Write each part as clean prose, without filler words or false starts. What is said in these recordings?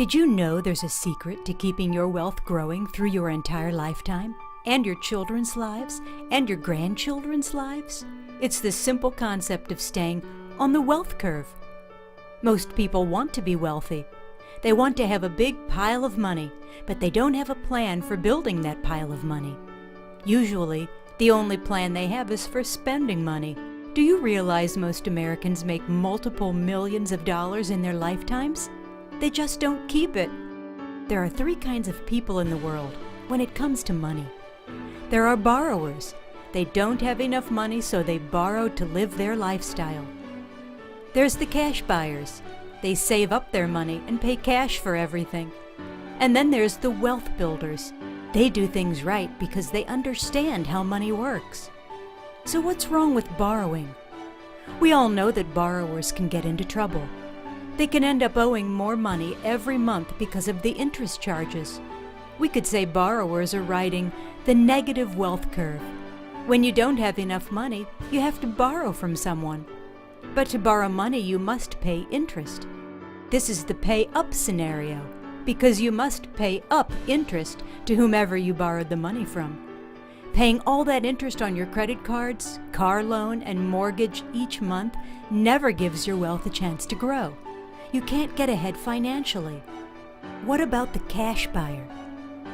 Did you know there's a secret to keeping your wealth growing through your entire lifetime, and your children's lives, and your grandchildren's lives? It's the simple concept of staying on the wealth curve. Most people want to be wealthy. They want to have a big pile of money, but they don't have a plan for building that pile of money. Usually, the only plan they have is for spending money. Do you realize most Americans make multiple millions of dollars in their lifetimes? They just don't keep it. There are three kinds of people in the world when it comes to money. There are borrowers. They don't have enough money, so they borrow to live their lifestyle. There's the cash buyers. They save up their money and pay cash for everything. And then there's the wealth builders. They do things right because they understand how money works. So what's wrong with borrowing? We all know that borrowers can get into trouble. They can end up owing more money every month because of the interest charges. We could say borrowers are riding the negative wealth curve. When you don't have enough money, you have to borrow from someone. But to borrow money, you must pay interest. This is the pay up scenario, because you must pay up interest to whomever you borrowed the money from. Paying all that interest on your credit cards, car loan, and mortgage each month never gives your wealth a chance to grow. You can't get ahead financially. What about the cash buyer?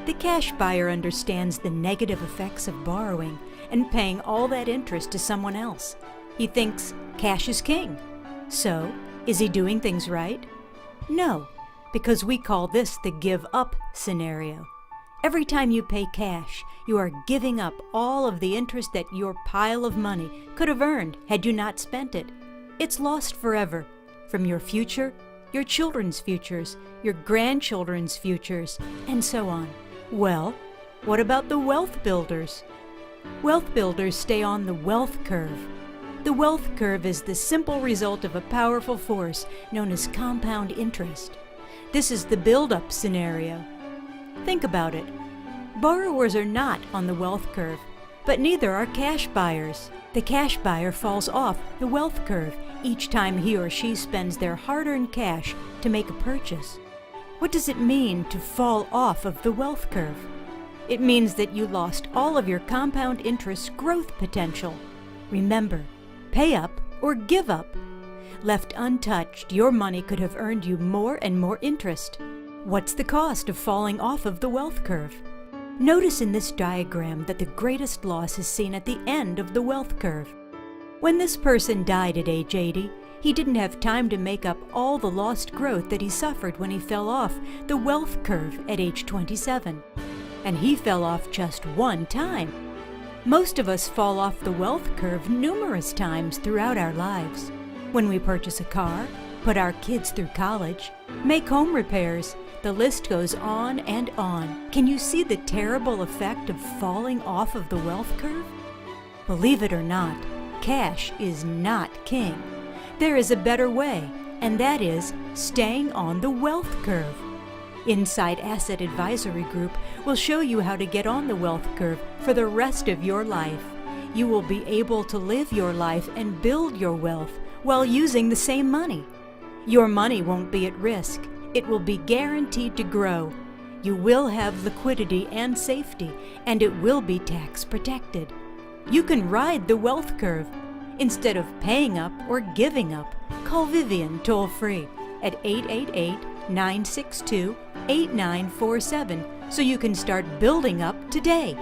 The cash buyer understands the negative effects of borrowing and paying all that interest to someone else. He thinks cash is king. So, is he doing things right? No, because we call this the give up scenario. Every time you pay cash, you are giving up all of the interest that your pile of money could have earned had you not spent it. It's lost forever, from your future, your children's futures, your grandchildren's futures, and so on. Well, what about the wealth builders? Wealth builders stay on the wealth curve. The wealth curve is the simple result of a powerful force known as compound interest. This is the build-up scenario. Think about it. Borrowers are not on the wealth curve, but neither are cash buyers. The cash buyer falls off the wealth curve each time he or she spends their hard-earned cash to make a purchase. What does it mean to fall off of the wealth curve? It means that you lost all of your compound interest growth potential. Remember, pay up or give up. Left untouched, your money could have earned you more and more interest. What's the cost of falling off of the wealth curve? Notice in this diagram that the greatest loss is seen at the end of the wealth curve. When this person died at age 80, he didn't have time to make up all the lost growth that he suffered when he fell off the wealth curve at age 27. And he fell off just one time. Most of us fall off the wealth curve numerous times throughout our lives. When we purchase a car, put our kids through college, make home repairs, the list goes on and on. Can you see the terrible effect of falling off of the wealth curve? Believe it or not, cash is not king. There is a better way, and that is staying on the wealth curve. Inside Asset Advisory Group will show you how to get on the wealth curve for the rest of your life. You will be able to live your life and build your wealth while using the same money. Your money won't be at risk. It will be guaranteed to grow. You will have liquidity and safety, and it will be tax protected. You can ride the wealth curve. Instead of paying up or giving up, call Vivien toll-free at 888-962-8947 so you can start building up today.